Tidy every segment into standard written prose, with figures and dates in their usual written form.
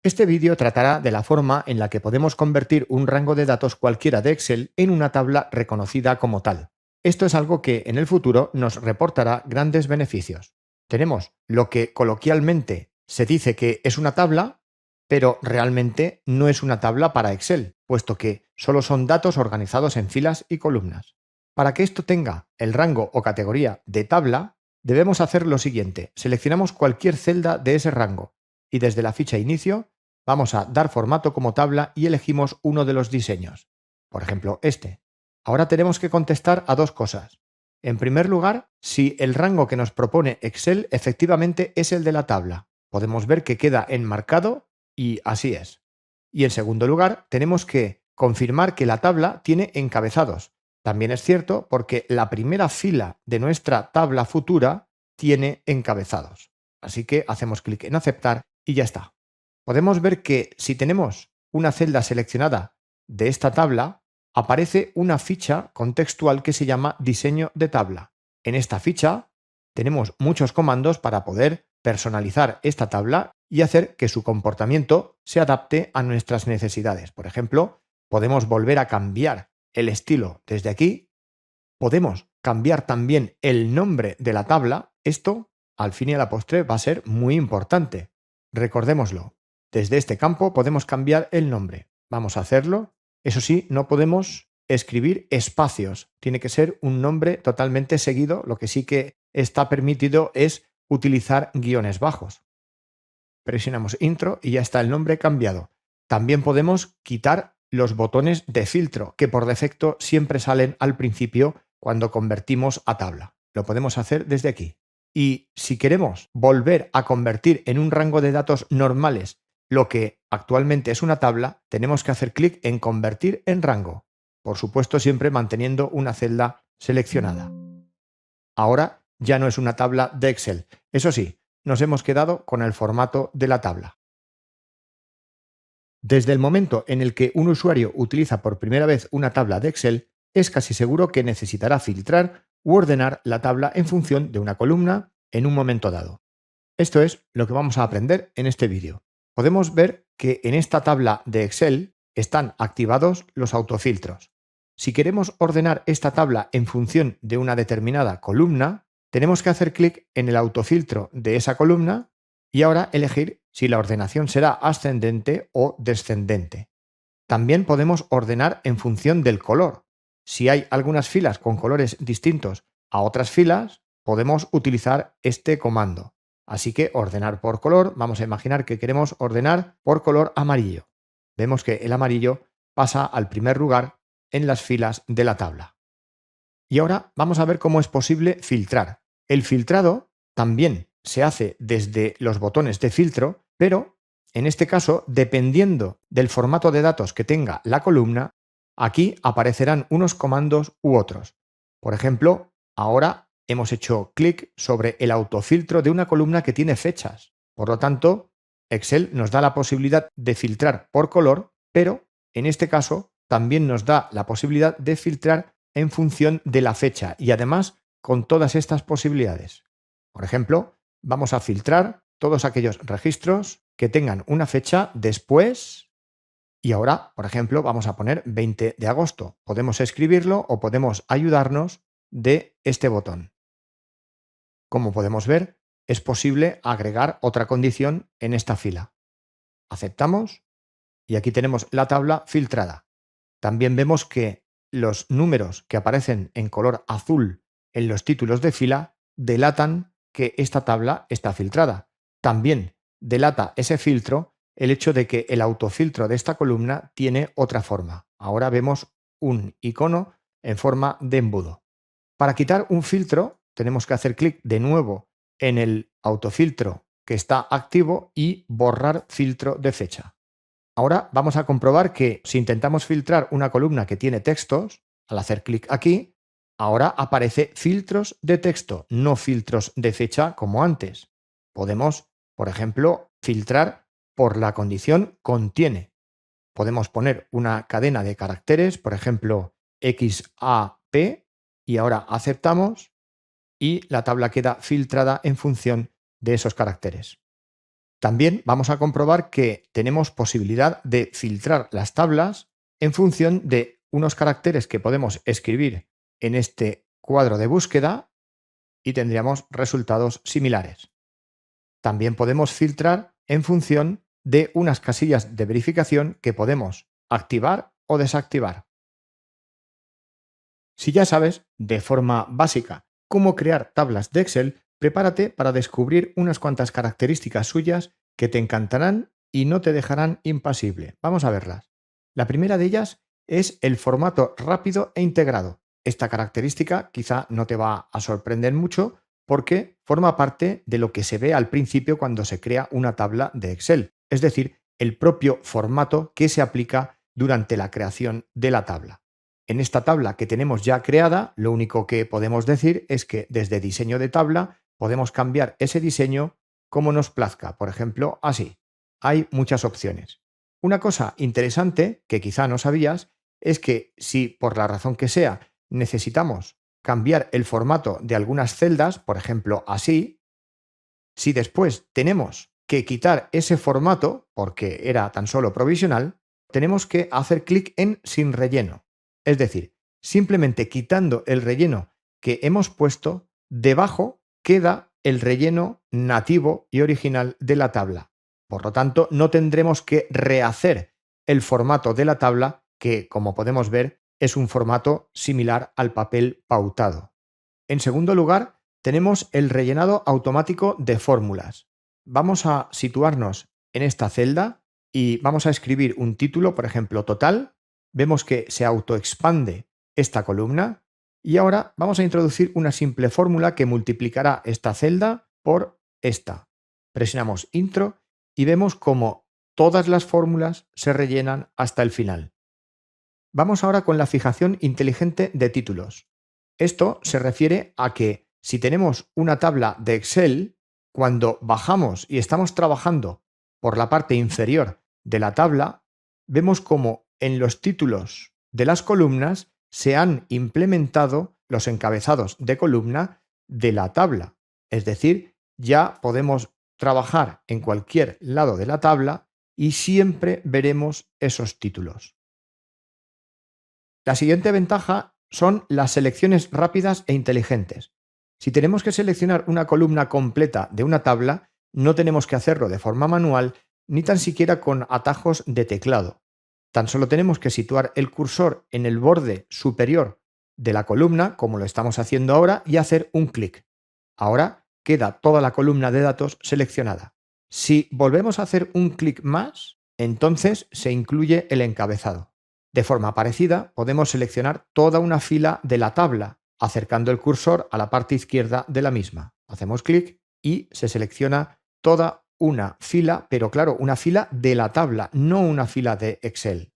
Este vídeo tratará de la forma en la que podemos convertir un rango de datos cualquiera de Excel en una tabla reconocida como tal. Esto es algo que en el futuro nos reportará grandes beneficios. Tenemos lo que coloquialmente se dice que es una tabla, pero realmente no es una tabla para Excel, puesto que solo son datos organizados en filas y columnas. Para que esto tenga el rango o categoría de tabla, debemos hacer lo siguiente. Seleccionamos cualquier celda de ese rango y desde la ficha inicio vamos a dar formato como tabla y elegimos uno de los diseños. Por ejemplo, este. Ahora tenemos que contestar a dos cosas. En primer lugar, si el rango que nos propone Excel efectivamente es el de la tabla. Podemos ver que queda enmarcado y así es. Y en segundo lugar, tenemos que confirmar que la tabla tiene encabezados. También es cierto porque la primera fila de nuestra tabla futura tiene encabezados. Así que hacemos clic en aceptar y ya está. Podemos ver que si tenemos una celda seleccionada de esta tabla, aparece una ficha contextual que se llama diseño de tabla. En esta ficha tenemos muchos comandos para poder personalizar esta tabla y hacer que su comportamiento se adapte a nuestras necesidades. Por ejemplo, podemos volver a cambiar el estilo desde aquí. Podemos cambiar también el nombre de la tabla. Esto, al fin y a la postre, va a ser muy importante. Recordémoslo. Desde este campo podemos cambiar el nombre. Vamos a hacerlo. Eso sí, no podemos escribir espacios. Tiene que ser un nombre totalmente seguido. Lo que sí que está permitido es utilizar guiones bajos. Presionamos intro y ya está el nombre cambiado. También podemos quitar los botones de filtro, que por defecto siempre salen al principio cuando convertimos a tabla. Lo podemos hacer desde aquí. Y si queremos volver a convertir en un rango de datos normales lo que actualmente es una tabla, tenemos que hacer clic en convertir en rango. Por supuesto, siempre manteniendo una celda seleccionada. Ahora ya no es una tabla de Excel. Eso sí, nos hemos quedado con el formato de la tabla. Desde el momento en el que un usuario utiliza por primera vez una tabla de Excel, es casi seguro que necesitará filtrar u ordenar la tabla en función de una columna en un momento dado. Esto es lo que vamos a aprender en este vídeo. Podemos ver que en esta tabla de Excel están activados los autofiltros. Si queremos ordenar esta tabla en función de una determinada columna, tenemos que hacer clic en el autofiltro de esa columna y ahora elegir si la ordenación será ascendente o descendente. También podemos ordenar en función del color. Si hay algunas filas con colores distintos a otras filas, podemos utilizar este comando. Así que ordenar por color, vamos a imaginar que queremos ordenar por color amarillo. Vemos que el amarillo pasa al primer lugar en las filas de la tabla. Y ahora vamos a ver cómo es posible filtrar. El filtrado también se hace desde los botones de filtro, pero en este caso, dependiendo del formato de datos que tenga la columna, aquí aparecerán unos comandos u otros. Por ejemplo, ahora hemos hecho clic sobre el autofiltro de una columna que tiene fechas. Por lo tanto, Excel nos da la posibilidad de filtrar por color, pero en este caso también nos da la posibilidad de filtrar en función de la fecha y además con todas estas posibilidades. Por ejemplo, vamos a filtrar todos aquellos registros que tengan una fecha después y ahora, por ejemplo, vamos a poner 20 de agosto. Podemos escribirlo o podemos ayudarnos de este botón. Como podemos ver, es posible agregar otra condición en esta fila. Aceptamos y aquí tenemos la tabla filtrada. También vemos que los números que aparecen en color azul en los títulos de fila delatan que esta tabla está filtrada. También delata ese filtro el hecho de que el autofiltro de esta columna tiene otra forma. Ahora vemos un icono en forma de embudo. Para quitar un filtro tenemos que hacer clic de nuevo en el autofiltro que está activo y borrar filtro de fecha. Ahora vamos a comprobar que si intentamos filtrar una columna que tiene textos, al hacer clic aquí, ahora aparece filtros de texto, no filtros de fecha como antes. Podemos, por ejemplo, filtrar por la condición contiene. Podemos poner una cadena de caracteres, por ejemplo, XAP, y ahora aceptamos y la tabla queda filtrada en función de esos caracteres. También vamos a comprobar que tenemos posibilidad de filtrar las tablas en función de unos caracteres que podemos escribir en este cuadro de búsqueda y tendríamos resultados similares. También podemos filtrar en función de unas casillas de verificación que podemos activar o desactivar. Si ya sabes, de forma básica, cómo crear tablas de Excel, prepárate para descubrir unas cuantas características suyas que te encantarán y no te dejarán impasible. Vamos a verlas. La primera de ellas es el formato rápido e integrado. Esta característica quizá no te va a sorprender mucho porque forma parte de lo que se ve al principio cuando se crea una tabla de Excel, es decir, el propio formato que se aplica durante la creación de la tabla. En esta tabla que tenemos ya creada, lo único que podemos decir es que desde diseño de tabla podemos cambiar ese diseño como nos plazca, por ejemplo, así. Hay muchas opciones. Una cosa interesante que quizá no sabías es que si por la razón que sea necesitamos cambiar el formato de algunas celdas, por ejemplo, así, si después tenemos que quitar ese formato, porque era tan solo provisional, tenemos que hacer clic en sin relleno. Es decir, simplemente quitando el relleno que hemos puesto, debajo queda el relleno nativo y original de la tabla. Por lo tanto, no tendremos que rehacer el formato de la tabla, que, como podemos ver, es un formato similar al papel pautado. En segundo lugar, tenemos el rellenado automático de fórmulas. Vamos a situarnos en esta celda y vamos a escribir un título, por ejemplo, total. Vemos que se autoexpande esta columna y ahora vamos a introducir una simple fórmula que multiplicará esta celda por esta. Presionamos Intro y vemos cómo todas las fórmulas se rellenan hasta el final. Vamos ahora con la fijación inteligente de títulos. Esto se refiere a que si tenemos una tabla de Excel, cuando bajamos y estamos trabajando por la parte inferior de la tabla, vemos cómo en los títulos de las columnas se han implementado los encabezados de columna de la tabla. Es decir, ya podemos trabajar en cualquier lado de la tabla y siempre veremos esos títulos. La siguiente ventaja son las selecciones rápidas e inteligentes. Si tenemos que seleccionar una columna completa de una tabla, no tenemos que hacerlo de forma manual ni tan siquiera con atajos de teclado. Tan solo tenemos que situar el cursor en el borde superior de la columna, como lo estamos haciendo ahora, y hacer un clic. Ahora queda toda la columna de datos seleccionada. Si volvemos a hacer un clic más, entonces se incluye el encabezado. De forma parecida, podemos seleccionar toda una fila de la tabla, acercando el cursor a la parte izquierda de la misma. Hacemos clic y se selecciona toda una fila, pero claro, una fila de la tabla, no una fila de Excel.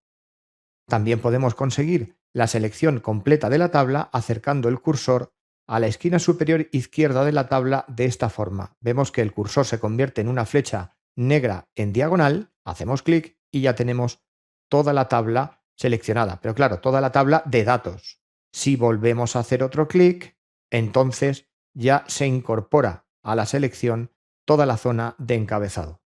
También podemos conseguir la selección completa de la tabla acercando el cursor a la esquina superior izquierda de la tabla de esta forma. Vemos que el cursor se convierte en una flecha negra en diagonal, hacemos clic y ya tenemos toda la tabla seleccionada, pero claro, toda la tabla de datos. Si volvemos a hacer otro clic, entonces ya se incorpora a la selección toda la zona de encabezado.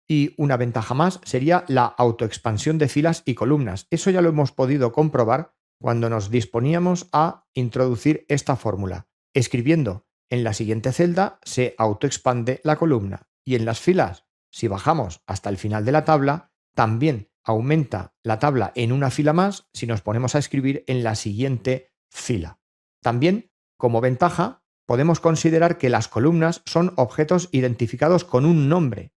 Y una ventaja más sería la autoexpansión de filas y columnas. Eso ya lo hemos podido comprobar cuando nos disponíamos a introducir esta fórmula. Escribiendo en la siguiente celda se autoexpande la columna y en las filas, si bajamos hasta el final de la tabla, también aumenta la tabla en una fila más si nos ponemos a escribir en la siguiente fila. También, como ventaja, podemos considerar que las columnas son objetos identificados con un nombre.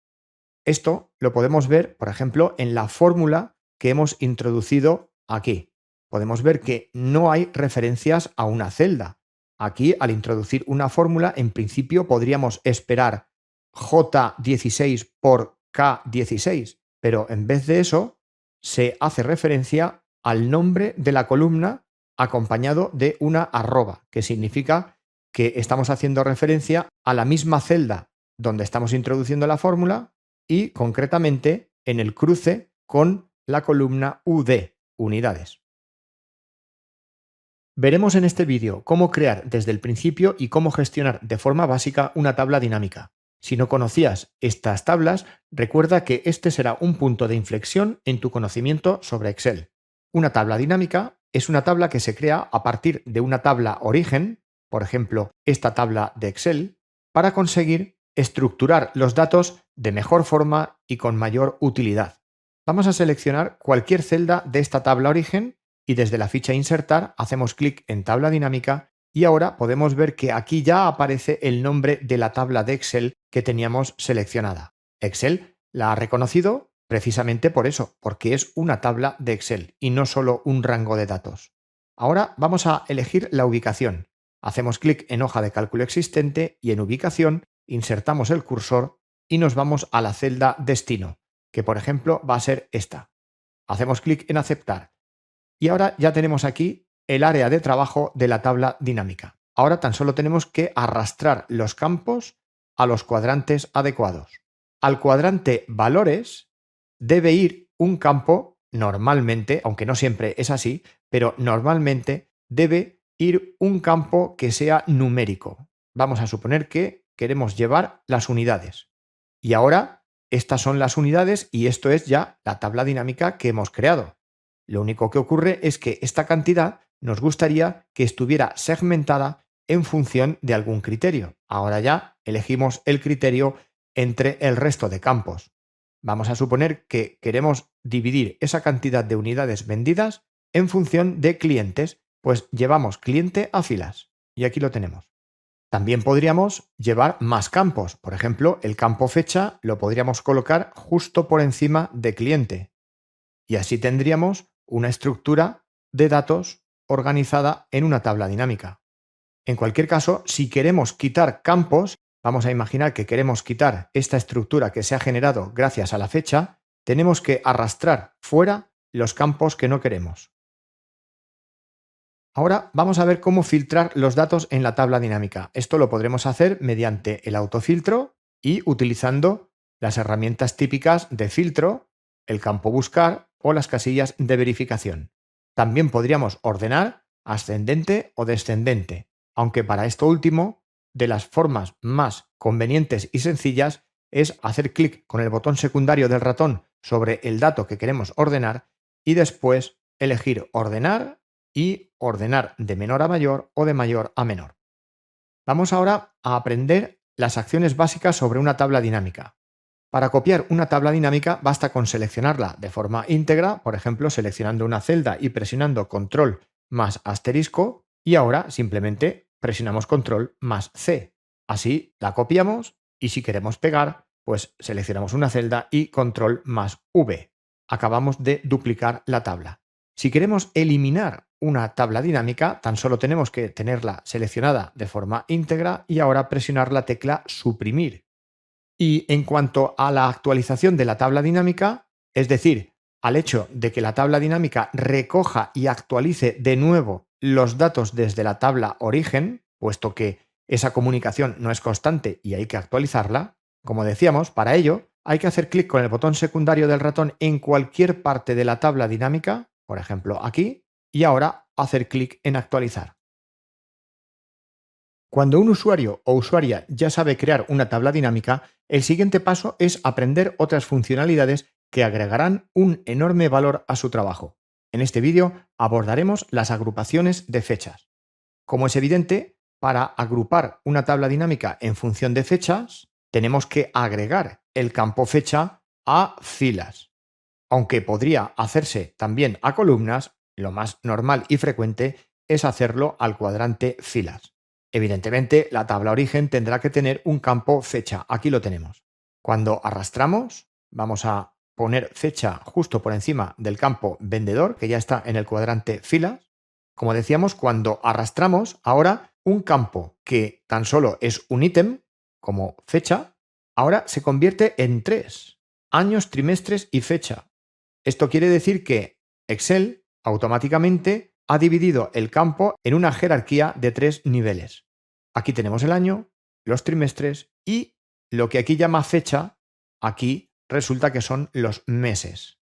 Esto lo podemos ver, por ejemplo, en la fórmula que hemos introducido aquí. Podemos ver que no hay referencias a una celda. Aquí, al introducir una fórmula, en principio podríamos esperar J16 por K16, pero en vez de eso, se hace referencia al nombre de la columna acompañado de una arroba, que significa que estamos haciendo referencia a la misma celda donde estamos introduciendo la fórmula y concretamente en el cruce con la columna UD, unidades. Veremos en este vídeo cómo crear desde el principio y cómo gestionar de forma básica una tabla dinámica. Si no conocías estas tablas, recuerda que este será un punto de inflexión en tu conocimiento sobre Excel. Una tabla dinámica es una tabla que se crea a partir de una tabla origen, por ejemplo, esta tabla de Excel, para conseguir estructurar los datos de mejor forma y con mayor utilidad. Vamos a seleccionar cualquier celda de esta tabla origen y desde la ficha Insertar hacemos clic en Tabla dinámica y ahora podemos ver que aquí ya aparece el nombre de la tabla de Excel que teníamos seleccionada. Excel la ha reconocido precisamente por eso, porque es una tabla de Excel y no solo un rango de datos. Ahora vamos a elegir la ubicación. Hacemos clic en hoja de cálculo existente y en ubicación insertamos el cursor y nos vamos a la celda destino, que por ejemplo va a ser esta. Hacemos clic en aceptar y ahora ya tenemos aquí el área de trabajo de la tabla dinámica. Ahora tan solo tenemos que arrastrar los campos a los cuadrantes adecuados. Al cuadrante valores debe ir un campo normalmente, aunque no siempre es así, pero normalmente debe ir un campo que sea numérico. Vamos a suponer que queremos llevar las unidades. Y ahora estas son las unidades y esto es ya la tabla dinámica que hemos creado. Lo único que ocurre es que esta cantidad nos gustaría que estuviera segmentada en función de algún criterio. Ahora ya elegimos el criterio entre el resto de campos. Vamos a suponer que queremos dividir esa cantidad de unidades vendidas en función de clientes, pues llevamos cliente a filas. Y aquí lo tenemos. También podríamos llevar más campos. Por ejemplo, el campo fecha lo podríamos colocar justo por encima de cliente. Y así tendríamos una estructura de datos organizada en una tabla dinámica. En cualquier caso, si queremos quitar campos, vamos a imaginar que queremos quitar esta estructura que se ha generado gracias a la fecha, tenemos que arrastrar fuera los campos que no queremos. Ahora vamos a ver cómo filtrar los datos en la tabla dinámica. Esto lo podremos hacer mediante el autofiltro y utilizando las herramientas típicas de filtro, el campo buscar o las casillas de verificación. También podríamos ordenar ascendente o descendente, aunque para esto último, de las formas más convenientes y sencillas es hacer clic con el botón secundario del ratón sobre el dato que queremos ordenar y después elegir ordenar y ordenar de menor a mayor o de mayor a menor. Vamos ahora a aprender las acciones básicas sobre una tabla dinámica. Para copiar una tabla dinámica basta con seleccionarla de forma íntegra, por ejemplo, seleccionando una celda y presionando control más asterisco, y ahora simplemente presionamos control más C. Así la copiamos y si queremos pegar, pues seleccionamos una celda y control más V. Acabamos de duplicar la tabla. Si queremos eliminar una tabla dinámica, tan solo tenemos que tenerla seleccionada de forma íntegra y ahora presionar la tecla suprimir. Y en cuanto a la actualización de la tabla dinámica, es decir, al hecho de que la tabla dinámica recoja y actualice de nuevo los datos desde la tabla origen, puesto que esa comunicación no es constante y hay que actualizarla, como decíamos, para ello hay que hacer clic con el botón secundario del ratón en cualquier parte de la tabla dinámica, por ejemplo aquí, y ahora hacer clic en actualizar. Cuando un usuario o usuaria ya sabe crear una tabla dinámica, el siguiente paso es aprender otras funcionalidades que agregarán un enorme valor a su trabajo. En este vídeo abordaremos las agrupaciones de fechas. Como es evidente, para agrupar una tabla dinámica en función de fechas, tenemos que agregar el campo fecha a filas. Aunque podría hacerse también a columnas, lo más normal y frecuente es hacerlo al cuadrante filas. Evidentemente, la tabla origen tendrá que tener un campo fecha. Aquí lo tenemos. Cuando arrastramos, vamos a poner fecha justo por encima del campo vendedor, que ya está en el cuadrante filas. Como decíamos, cuando arrastramos ahora un campo que tan solo es un ítem, como fecha, ahora se convierte en 3: años, trimestres y fecha. Esto quiere decir que Excel automáticamente ha dividido el campo en una jerarquía de 3 niveles. Aquí tenemos el año, los trimestres y lo que aquí llama fecha, aquí resulta que son los meses.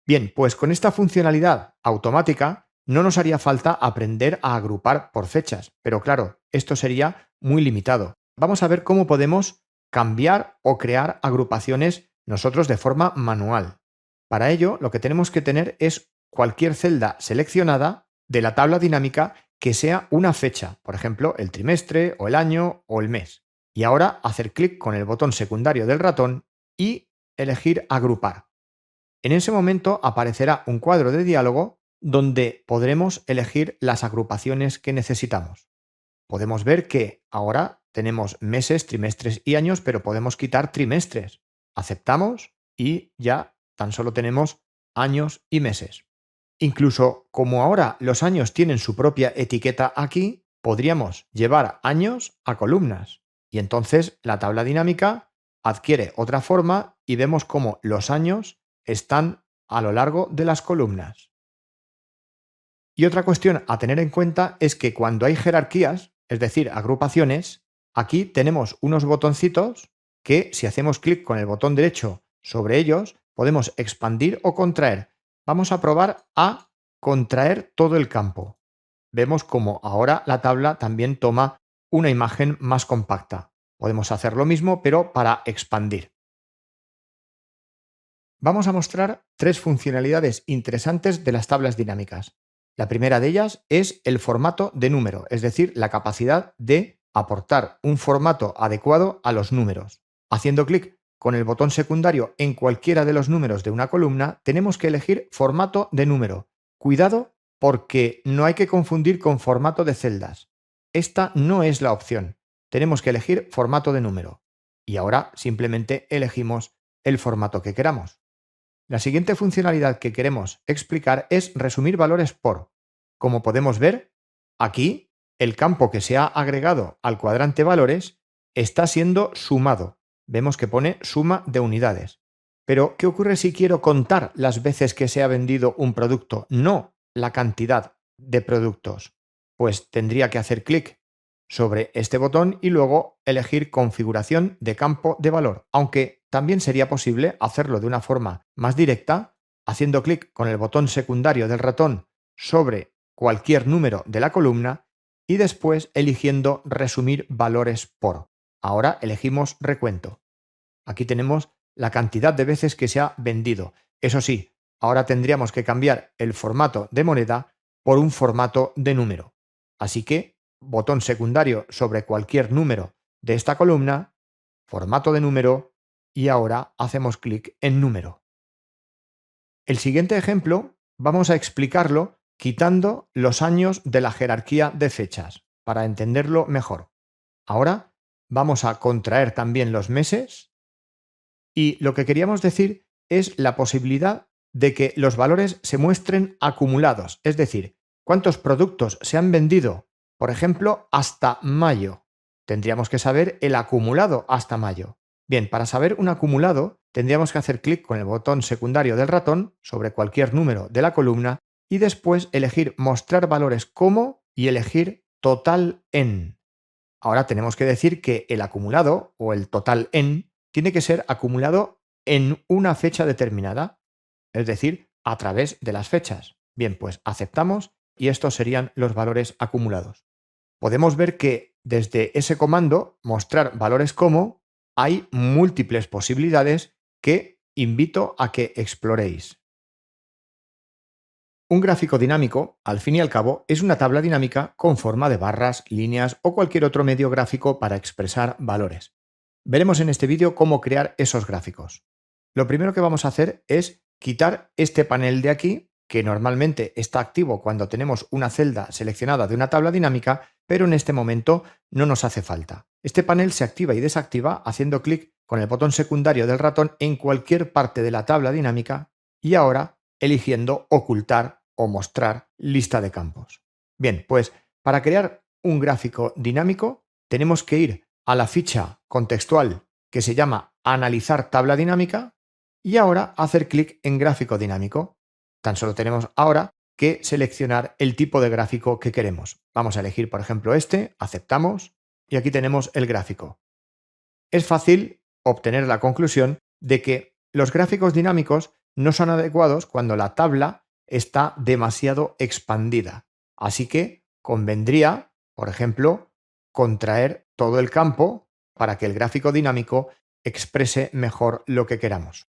Bien, pues con esta funcionalidad automática no nos haría falta aprender a agrupar por fechas, pero claro, esto sería muy limitado. Vamos a ver cómo podemos cambiar o crear agrupaciones nosotros de forma manual. Para ello, lo que tenemos que tener es cualquier celda seleccionada de la tabla dinámica que sea una fecha, por ejemplo, el trimestre o el año o el mes. Y ahora hacer clic con el botón secundario del ratón y elegir agrupar. En ese momento aparecerá un cuadro de diálogo donde podremos elegir las agrupaciones que necesitamos. Podemos ver que ahora tenemos meses, trimestres y años, pero podemos quitar trimestres. Aceptamos y ya tan solo tenemos años y meses. Incluso como ahora los años tienen su propia etiqueta aquí, podríamos llevar años a columnas. Y entonces la tabla dinámica adquiere otra forma y vemos cómo los años están a lo largo de las columnas. Y otra cuestión a tener en cuenta es que cuando hay jerarquías, es decir, agrupaciones, aquí tenemos unos botoncitos que si hacemos clic con el botón derecho sobre ellos, podemos expandir o contraer. Vamos a probar a contraer todo el campo. Vemos como ahora la tabla también toma una imagen más compacta. Podemos hacer lo mismo, pero para expandir. Vamos a mostrar tres funcionalidades interesantes de las tablas dinámicas. La primera de ellas es el formato de número, es decir, la capacidad de aportar un formato adecuado a los números. Haciendo clic con el botón secundario en cualquiera de los números de una columna, tenemos que elegir formato de número. Cuidado porque no hay que confundir con formato de celdas. Esta no es la opción. Tenemos que elegir formato de número. Y ahora simplemente elegimos el formato que queramos. La siguiente funcionalidad que queremos explicar es resumir valores por. Como podemos ver, aquí el campo que se ha agregado al cuadrante valores está siendo sumado. Vemos que pone suma de unidades. Pero, ¿qué ocurre si quiero contar las veces que se ha vendido un producto, no la cantidad de productos? Pues tendría que hacer clic sobre este botón y luego elegir configuración de campo de valor, aunque también sería posible hacerlo de una forma más directa, haciendo clic con el botón secundario del ratón sobre cualquier número de la columna y después eligiendo resumir valores por. Ahora elegimos recuento. Aquí tenemos la cantidad de veces que se ha vendido. Eso sí, ahora tendríamos que cambiar el formato de moneda por un formato de número. Así que, botón secundario sobre cualquier número de esta columna, formato de número y ahora hacemos clic en número. El siguiente ejemplo vamos a explicarlo quitando los años de la jerarquía de fechas para entenderlo mejor. Ahora vamos a contraer también los meses. Y lo que queríamos decir es la posibilidad de que los valores se muestren acumulados, es decir, cuántos productos se han vendido, por ejemplo, hasta mayo. Tendríamos que saber el acumulado hasta mayo. Bien, para saber un acumulado, tendríamos que hacer clic con el botón secundario del ratón sobre cualquier número de la columna y después elegir mostrar valores como y elegir total en. Ahora tenemos que decir que el acumulado o el total en tiene que ser acumulado en una fecha determinada, es decir, a través de las fechas. Bien, pues aceptamos y estos serían los valores acumulados. Podemos ver que desde ese comando, mostrar valores como, hay múltiples posibilidades que invito a que exploréis. Un gráfico dinámico, al fin y al cabo, es una tabla dinámica con forma de barras, líneas o cualquier otro medio gráfico para expresar valores. Veremos en este vídeo cómo crear esos gráficos. Lo primero que vamos a hacer es quitar este panel de aquí, que normalmente está activo cuando tenemos una celda seleccionada de una tabla dinámica, pero en este momento no nos hace falta. Este panel se activa y desactiva haciendo clic con el botón secundario del ratón en cualquier parte de la tabla dinámica y ahora eligiendo ocultar o mostrar lista de campos. Bien, pues para crear un gráfico dinámico tenemos que ir a la ficha contextual que se llama Analizar tabla dinámica y ahora hacer clic en Gráfico dinámico. Tan solo tenemos ahora que seleccionar el tipo de gráfico que queremos. Vamos a elegir, por ejemplo, este, aceptamos y aquí tenemos el gráfico. Es fácil obtener la conclusión de que los gráficos dinámicos no son adecuados cuando la tabla está demasiado expandida. Así que convendría, por ejemplo, contraer todo el campo para que el gráfico dinámico exprese mejor lo que queramos.